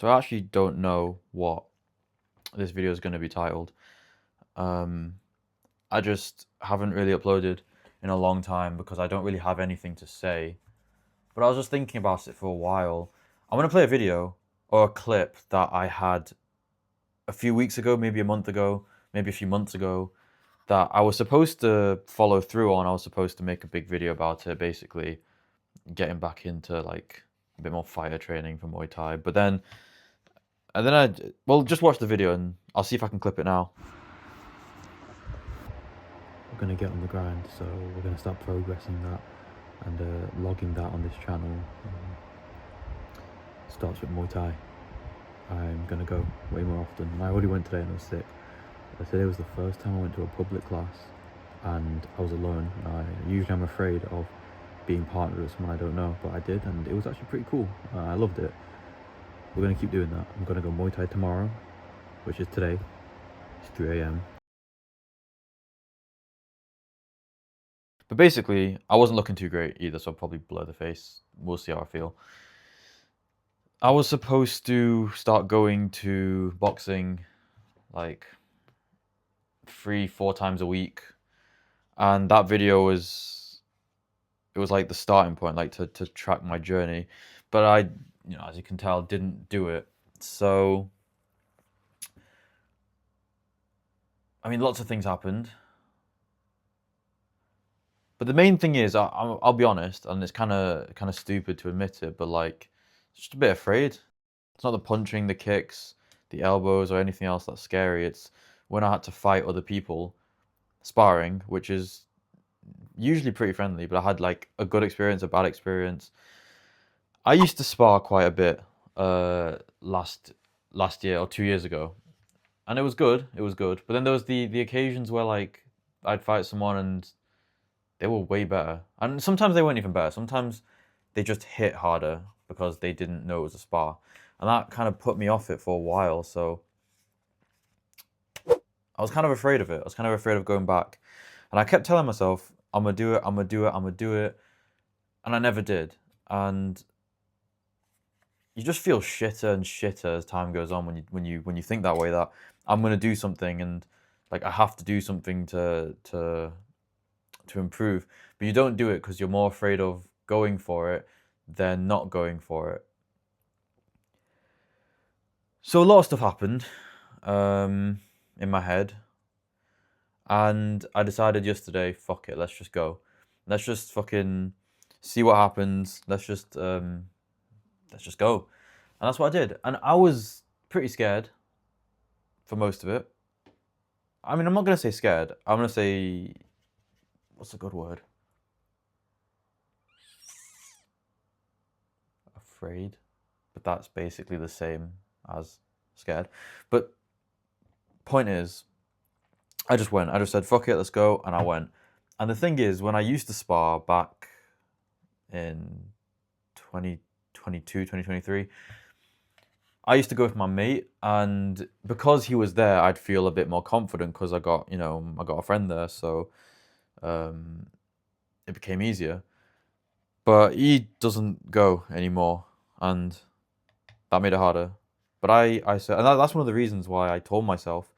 So I actually don't know what this video is going to be titled. I just haven't really uploaded in a long time because I don't really have anything to say. But I was just thinking about it for a while. I want to play a video or a clip that I had a few weeks ago, maybe a month ago, maybe a few months ago, that I was supposed to follow through on. I was supposed to make a big video about it, basically getting back into like a bit more fighter training for Muay Thai. Well, just watch the video and I'll see if I can clip it now. We're going to get on the grind, so we're going to start progressing that and logging that on this channel. Starts with Muay Thai. I'm going to go way more often. I already went today and I was sick. Today was the first time I went to a public class and I was alone. Usually I'm afraid of being partnered with someone I don't know, but I did, and it was actually pretty cool. I loved it. We're going to keep doing that. I'm going to go Muay Thai tomorrow, which is today. It's 3 a.m. But basically, I wasn't looking too great either, so I'll probably blur the face. We'll see how I feel. I was supposed to start going to boxing like 3-4 times a week, and that video was like the starting point, like to track my journey. But I, as you can tell, didn't do it. So I mean, lots of things happened. But the main thing is, I'll be honest, and it's kind of stupid to admit it, but like, just a bit afraid. It's not the punching, the kicks, the elbows, or anything else that's scary. It's when I had to fight other people, sparring, which is usually pretty friendly, but I had like a good experience, a bad experience. I used to spar quite a bit last year or 2 years ago, and it was good. It was good. But then there was the occasions where like I'd fight someone and they were way better. And sometimes they weren't even better. Sometimes they just hit harder because they didn't know it was a spar. And that kind of put me off it for a while. So I was kind of afraid of it. I was kind of afraid of going back. And I kept telling myself, I'm going to do it, I'm going to do it, I'm going to do it. And I never did. And you just feel shitter and shitter as time goes on when you think that way, that I'm going to do something and like I have to do something to improve, but you don't do it because you're more afraid of going for it than not going for it. So a lot of stuff happened in my head, and I decided yesterday, fuck it, let's just go. Let's just fucking see what happens. Let's just go. And that's what I did. And I was pretty scared for most of it. I mean, I'm not gonna say scared. I'm gonna say, what's a good word? Afraid, but that's basically the same as scared. But point is, I just went. I just said, fuck it, let's go. And I went. And the thing is, when I used to spar back in 2022, 2023, I used to go with my mate. And because he was there, I'd feel a bit more confident because I got a friend there. So it became easier. But he doesn't go anymore. And that made it harder. But I said, and that's one of the reasons why I told myself,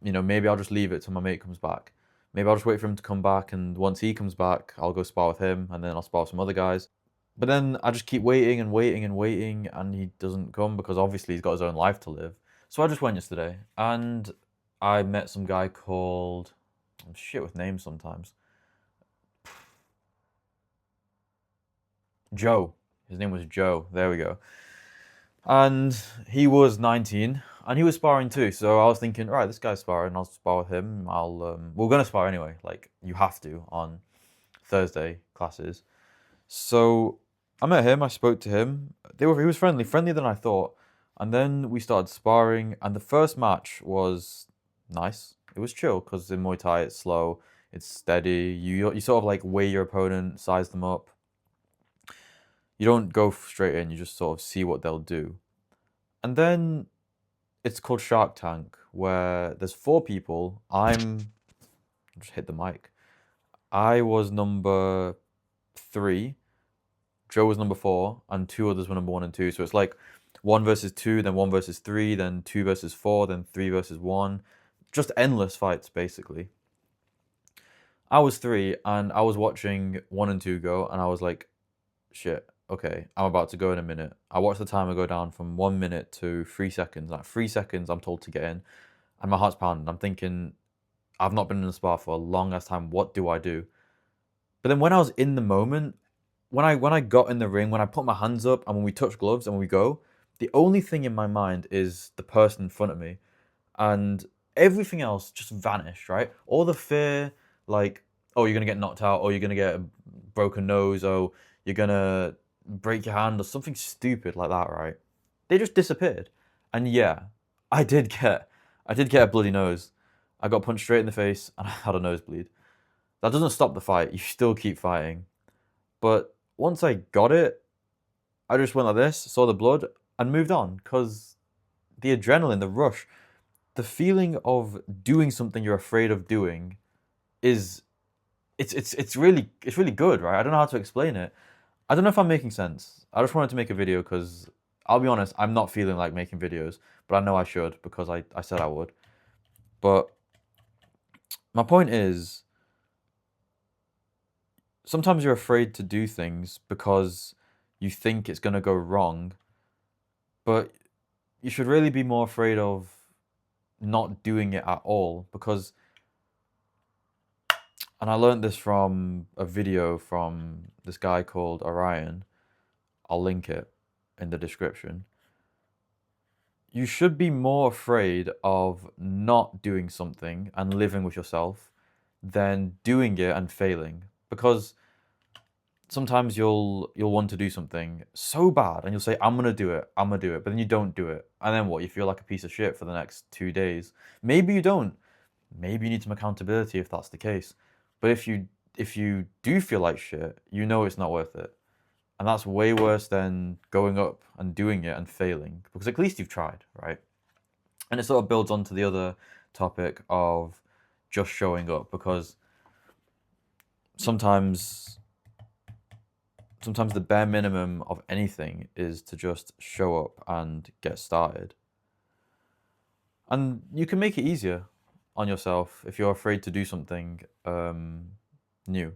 maybe I'll just leave it till my mate comes back. Maybe I'll just wait for him to come back, and once he comes back, I'll go spar with him, and then I'll spar with some other guys. But then I just keep waiting and waiting and waiting, and he doesn't come because obviously he's got his own life to live. So I just went yesterday, and I met some guy called, I'm shit with names sometimes, Joe. His name was Joe. There we go. And he was 19, and he was sparring too. So I was thinking, right, this guy's sparring. I'll spar with him. We're gonna spar anyway. Like you have to on Thursday classes. So I met him. I spoke to him. He was friendly, friendlier than I thought. And then we started sparring, and the first match was nice. It was chill because in Muay Thai it's slow, it's steady. You sort of like weigh your opponent, size them up. You don't go straight in. You just sort of see what they'll do. And then it's called Shark Tank, where there's 4 people. Just hit the mic. I was number 3, Joe was number 4, and 2 others were number 1 and 2. So it's like 1 versus 2, then 1 versus 3, then 2 versus 4, then 3 versus 1. Just endless fights, basically. I was 3, and I was watching 1 and 2 go, and I was like, shit, okay, I'm about to go in a minute. I watched the timer go down from 1 minute to 3 seconds. Like 3 seconds, I'm told to get in, and my heart's pounding. I'm thinking, I've not been in a spa for a long ass time. What do I do? But then when I was in the moment, when I got in the ring, when I put my hands up, and when we touch gloves and when we go, the only thing in my mind is the person in front of me, and everything else just vanished. Right? All the fear, like, oh, you're gonna get knocked out, or you're gonna get a broken nose, or you're gonna break your hand, or something stupid like that. Right? They just disappeared. And yeah, I did get a bloody nose. I got punched straight in the face, and I had a nosebleed. That doesn't stop the fight. You still keep fighting. But once I got it, I just went like this, saw the blood, and moved on. Because the adrenaline, the rush, the feeling of doing something you're afraid of doing is it's really good, right? I don't know how to explain it. I don't know if I'm making sense. I just wanted to make a video because I'll be honest, I'm not feeling like making videos, but I know I should because I said I would. But my point is, sometimes you're afraid to do things because you think it's going to go wrong, but you should really be more afraid of not doing it at all because, and I learned this from a video from this guy called Orion. I'll link it in the description. You should be more afraid of not doing something and living with yourself than doing it and failing, because sometimes you'll want to do something so bad and you'll say, I'm gonna do it, but then you don't do it. And then what? You feel like a piece of shit for the next 2 days. Maybe you don't. Maybe you need some accountability if that's the case. But if you do feel like shit, you know it's not worth it. And that's way worse than going up and doing it and failing, because at least you've tried, right? And it sort of builds onto the other topic of just showing up, because sometimes the bare minimum of anything is to just show up and get started. And you can make it easier on yourself if you're afraid to do something new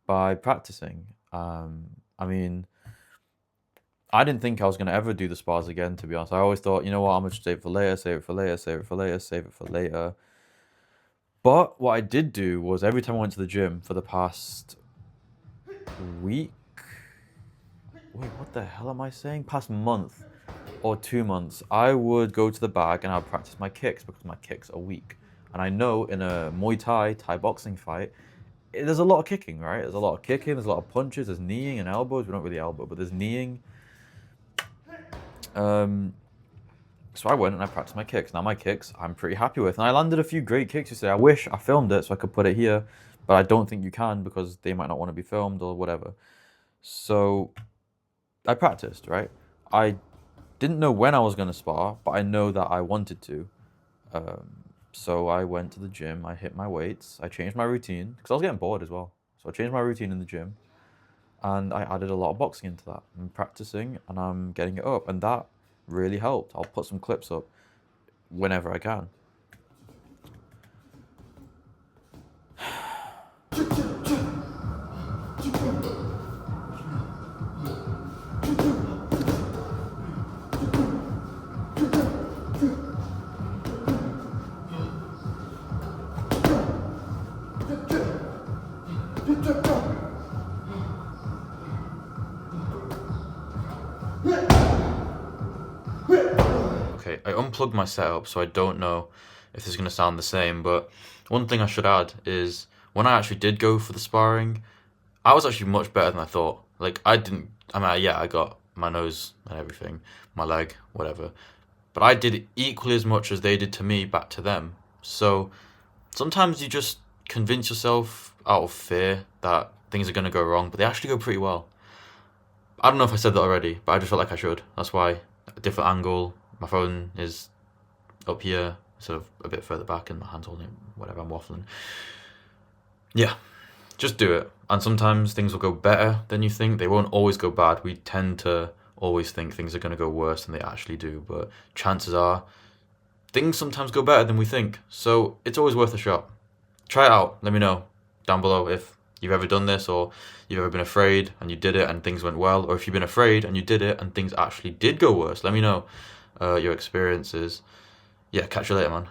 by practicing. I mean, I didn't think I was going to ever do the spas again, to be honest. I always thought, you know what, I'm going to save it for later, save it for later, save it for later, save it for later. But what I did do was every time I went to the gym for the past week, wait, what the hell am I saying? Past month or 2 months, I would go to the bag and I'd practice my kicks because my kicks are weak. And I know in a Muay Thai boxing fight, there's a lot of kicking, right? There's a lot of kicking, there's a lot of punches, there's kneeing and elbows. We don't really elbow, but there's kneeing. So I went and I practiced my kicks. Now my kicks, I'm pretty happy with. And I landed a few great kicks yesterday. I wish I filmed it so I could put it here, but I don't think you can because they might not want to be filmed or whatever. So I practiced, right? I didn't know when I was going to spar, but I know that I wanted to. So I went to the gym, I hit my weights, I changed my routine because I was getting bored as well. So I changed my routine in the gym and I added a lot of boxing into that. I'm practicing and I'm getting it up, and that really helped. I'll put some clips up whenever I can. Okay, I unplugged my setup, so I don't know if this is going to sound the same, but one thing I should add is when I actually did go for the sparring, I was actually much better than I thought. Like, I got my nose and everything, my leg, whatever, but I did equally as much as they did to me back to them. So sometimes you just convince yourself out of fear that things are going to go wrong, but they actually go pretty well. I don't know if I said that already, but I just felt like I should. That's why a different angle. My phone is up here, sort of a bit further back, and my hand's holding it, whatever, I'm waffling. Yeah, just do it. And sometimes things will go better than you think. They won't always go bad. We tend to always think things are going to go worse than they actually do, but chances are things sometimes go better than we think. So it's always worth a shot. Try it out. Let me know down below if you've ever done this, or you've ever been afraid and you did it and things went well, or if you've been afraid and you did it and things actually did go worse. Let me know your experiences. Yeah, catch you later, man.